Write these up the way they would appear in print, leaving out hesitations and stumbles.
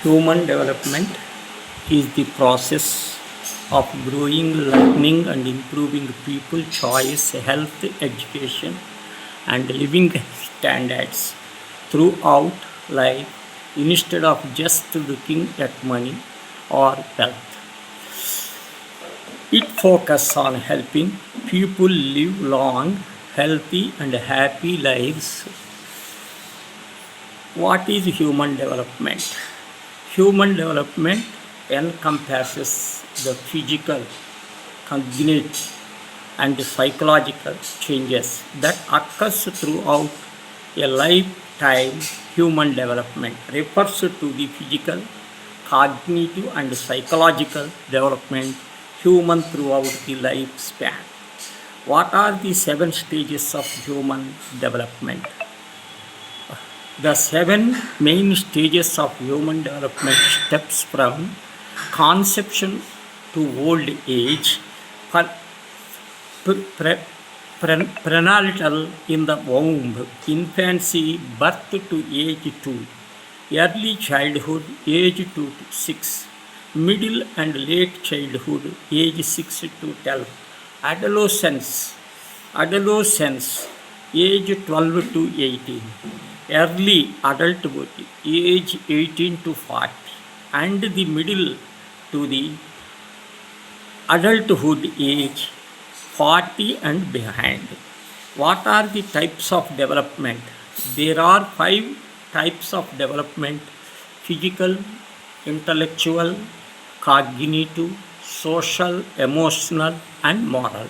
Human development is the process of growing, learning, and improving people choice, health, education, and living standards throughout life instead of just looking at money or wealth. It focuses on helping people live long, healthy, and happy lives. What is human development? Human development encompasses the physical, cognitive, and psychological changes that occurs throughout a lifetime. Human development refers to the physical, cognitive, and psychological development human throughout the lifespan. What are the 7 stages of human development? The 7 main stages of human development steps from conception to old age, prenatal in the womb, infancy, birth to age 2, early childhood, age 2 to 6, middle and late childhood, age 6 to 12, adolescence, age 12 to 18, early adulthood, age 18 to 40, and the middle to the adulthood age 40 and behind. What are the types of development? There are 5 types of development: physical, intellectual, cognitive, social, emotional, and moral.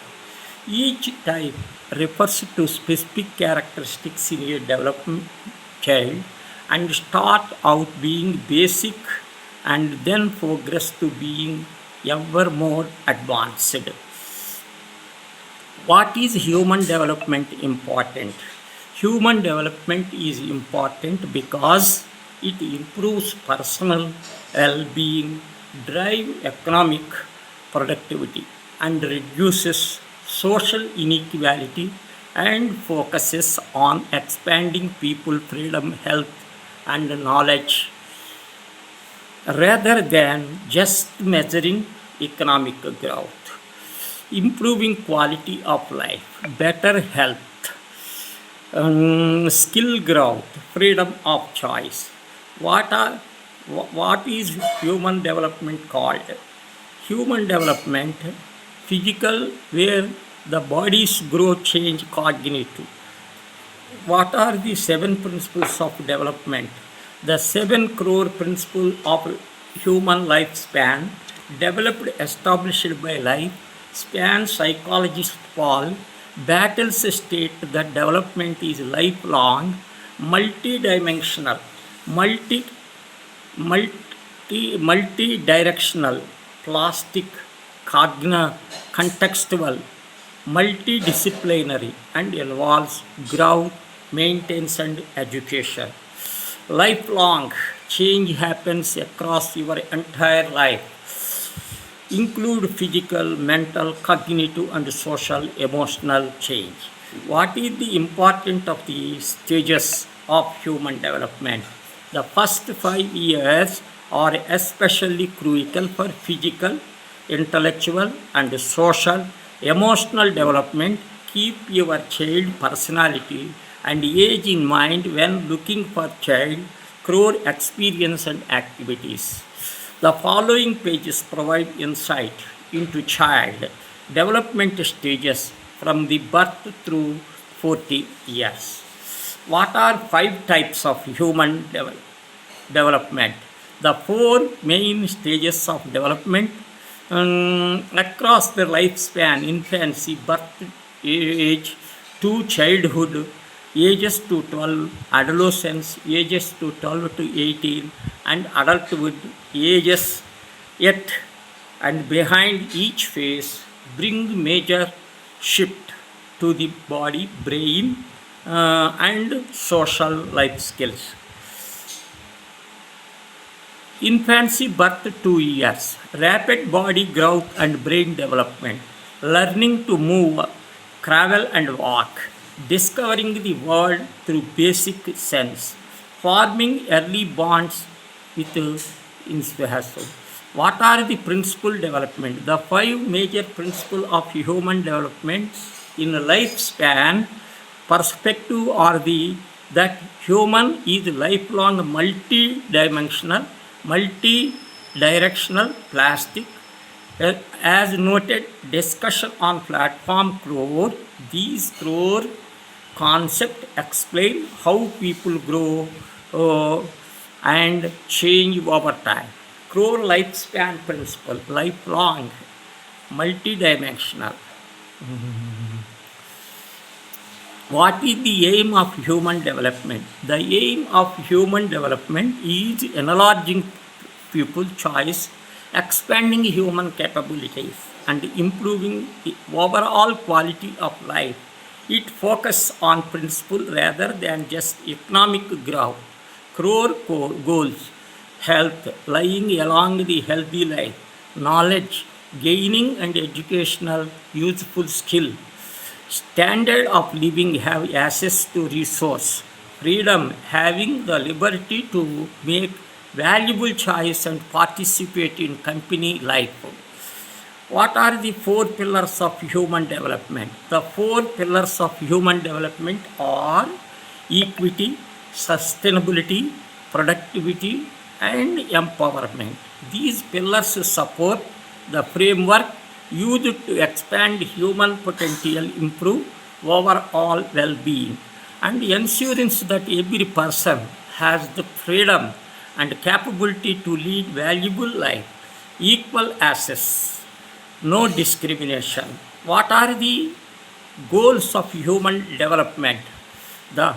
Each type refers to specific characteristics in a developing child and start out being basic and then progress to being ever more advanced. What is human development important? Human development is important because it improves personal well-being, drive economic productivity, and reduces social inequality and focuses on expanding people freedom, health, and knowledge rather than just measuring economic growth. Improving quality of life, better health, skill growth, freedom of choice. What are what is human development called? Human development, physical, where the body's growth, change, cognitive. What are the 7 principles of development? The 7 core principle of human lifespan, developed, established by life span psychologist Paul Battles state that development is lifelong, multidimensional, multi, multi-directional, plastic, contextual, multidisciplinary, and involves growth, maintenance, and education. Lifelong change happens across your entire life, include physical, mental, cognitive, and social, emotional change. What is the importance of the stages of human development? The first 5 years are especially crucial for physical, intellectual, and social, emotional development. Keep your child personality and age in mind when looking for child core experience and activities. The following pages provide insight into child development stages from the birth through 40 years. What are 5 types of human development? The 4 main stages of development across the lifespan: infancy, birth age, to childhood, ages to 12, adolescence, ages to 12 to 18, and adulthood, ages yet and behind. Each phase bring major shift to the body, brain, and social life skills. Infancy, birth 2 years, rapid body growth and brain development, learning to move, travel, and walk. discovering the world through basic sense, forming early bonds with inspiration. What are the principal development? The five major principles of human development in a lifespan perspective are the that human is lifelong multi-dimensional, multi-directional plastic. As noted, discussion on platform core, these core concept explain how people grow and change over time. Core lifespan principle, lifelong, multidimensional. What is the aim of human development? The aim of human development is enlarging people choice, expanding human capabilities, and improving the overall quality of life. It focuses on principle rather than just economic growth. Core goals: health, lying along the healthy life, knowledge, gaining and educational useful skill, standard of living, have access to resource, freedom, having the liberty to make valuable choice and participate in company life. What are the four pillars of human development? The four pillars of human development are equity, sustainability, productivity, and empowerment. These pillars support the framework used to expand human potential, improve overall well-being, and ensurance that every person has the freedom and capability to lead valuable life, equal access, no discrimination. What are the goals of human development? The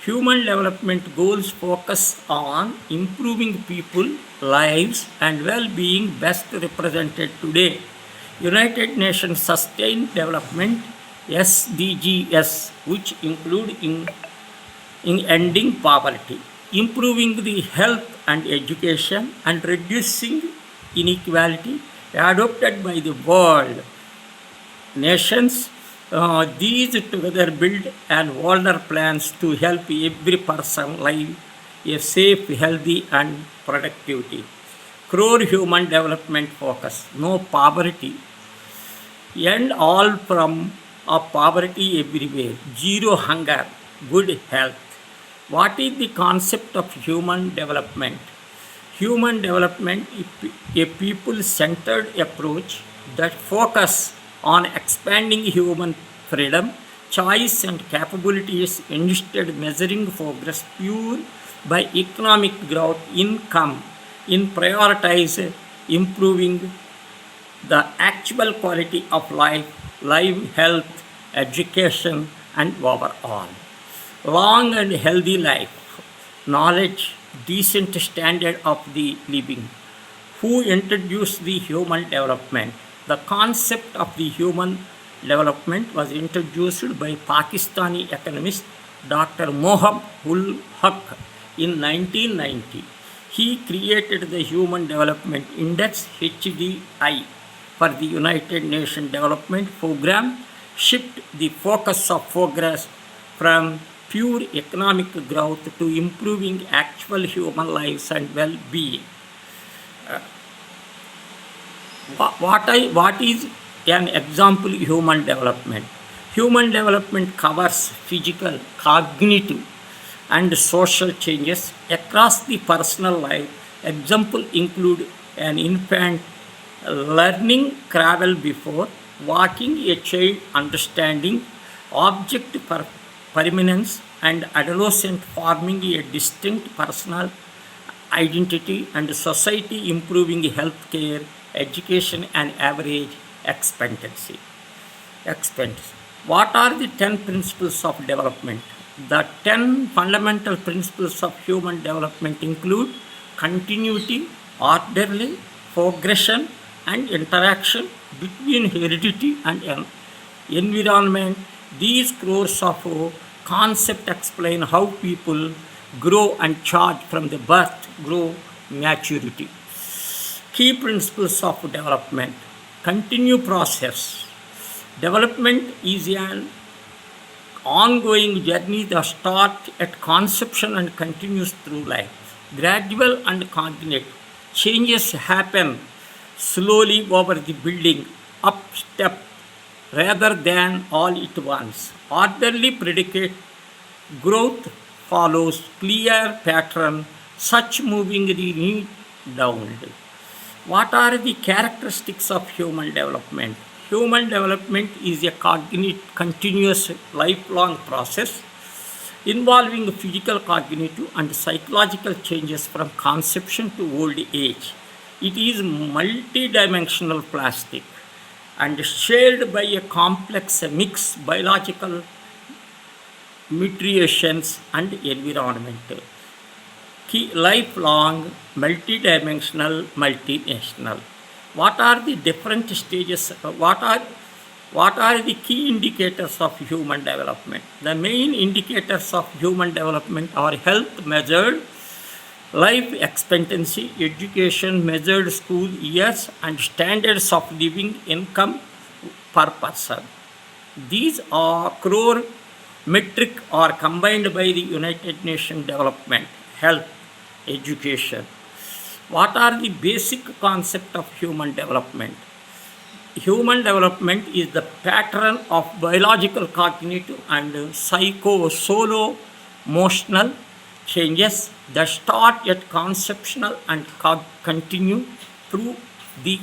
human development goals focus on improving people lives and well-being best represented today. United Nations Sustained Development SDGs, which include in ending poverty, improving the health and education, and reducing inequality, adopted by the world nations. These together build an older plans to help every person live a safe, healthy, and productivity. Core human development focus: no poverty, end all from of poverty everywhere, zero hunger, good health. What is the concept of human development? Human development is a people-centered approach that focus on expanding human freedom, choice, and capabilities instead measuring progress pure by economic growth, income, in prioritize improving the actual quality of life, health, education, and overall long and healthy life, knowledge, decent standard of the living. Who introduced the human development? The concept of the human development was introduced by Pakistani economist Dr. Mohab ul Haq in 1990. He created the Human Development Index HDI for the United Nations Development Program, shift the focus of progress from pure economic growth to improving actual human lives and well-being. What is an example human development? Human development covers physical, cognitive, and social changes across the personal life. Example include an infant learning crawl before walking, a child understanding object permanence, and adolescent forming a distinct personal identity, and society improving health care, education, and average expectancy. What are the 10 principles of development? The 10 fundamental principles of human development include continuity, orderly progression, and interaction between heredity and environment. These crores of concepts explain how people grow and charge from the birth, grow, maturity. Key principles of development: continue process. Development is an ongoing journey that starts at conception and continues through life. Gradual and cognate changes happen slowly over the building up step rather than all at once. Orderly predicate growth follows clear pattern, such moving the need downward. What are the characteristics of human development? Human development is a continuous, lifelong process involving physical, cognitive, and psychological changes from conception to old age. It is multidimensional plastic and shared by a complex mix biological mutations and environmental. Key lifelong, multidimensional, multinational. What are the different stages? What are the key indicators of human development? The main indicators of human development are health measured, life expectancy, education measured school years, and standards of living income per person. These are core metric are combined by the United Nations Development, Health, Education. What are the basic concept of human development? Human development is the pattern of biological, cognitive, and psycho-solo emotional changes that start at conceptual and continue through the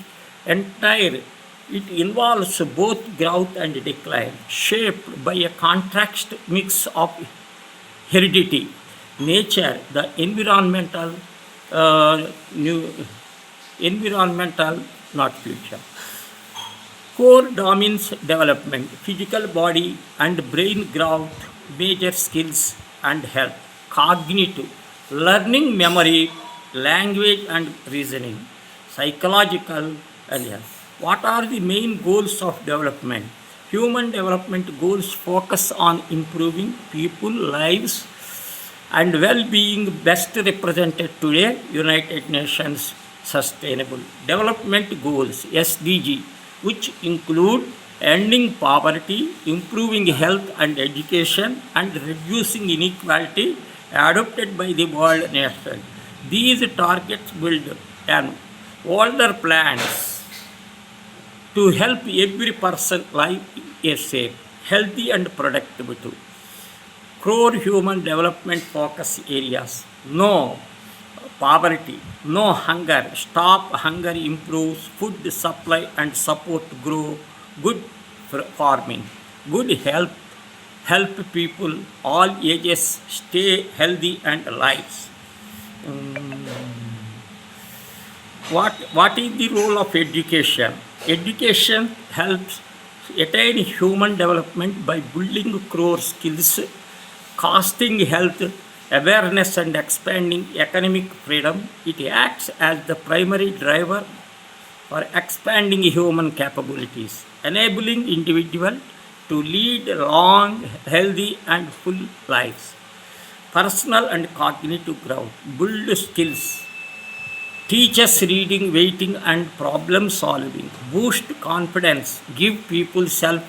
entire. It involves both growth and decline, shaped by a contrast mix of heredity, nature, the new environmental, not future. Core domains development, physical body and brain growth, major skills and health. Cognitive, learning, memory, language and reasoning. Psychological and health. What are the main goals of development? Human development goals focus on improving people lives and well-being best represented today United Nations Sustainable Development Goals SDG, which include ending poverty, improving health and education, and reducing inequality adopted by the world nation. These targets build an older plans to help every person live a safe, healthy and productive too. Core human development focus areas. No poverty, no hunger, stop hunger, improves food supply and support grow, good farming, good health, help people all ages stay healthy and alive. What is the role of education? Education helps attain human development by building core skills, casting health awareness and expanding economic freedom. It acts as the primary driver for expanding human capabilities, enabling individuals to lead long, healthy and full lives. Personal and cognitive growth, build skills, teaches reading, writing, and problem solving, boost confidence, give people self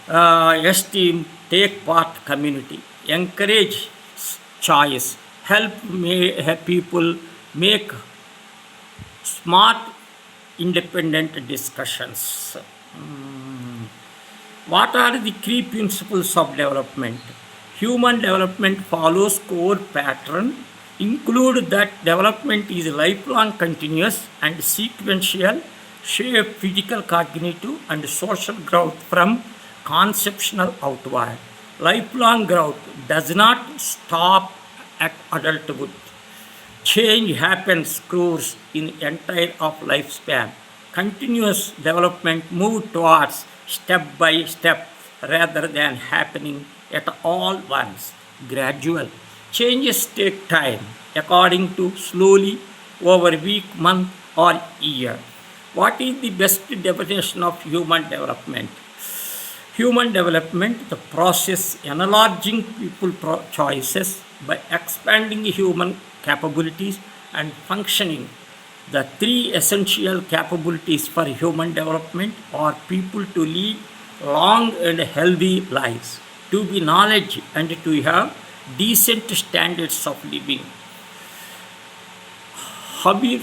esteem, take part community, encourage choice, help people make smart, independent discussions. What are the key principles of development? Human development follows core pattern, include that development is lifelong, continuous, and sequential, shape physical, cognitive, and social growth from conceptual outward. Lifelong growth does not stop at adulthood. Change happens course in entire of lifespan. Continuous development move towards step by step rather than happening at all once. Gradual changes take time according to slowly over week, month or year. What is the best definition of human development? Human development, the process enlarging people choices by expanding human capabilities and functioning. The three essential capabilities for human development are people to lead long and healthy lives, to be knowledge and to have decent standards of living. Habir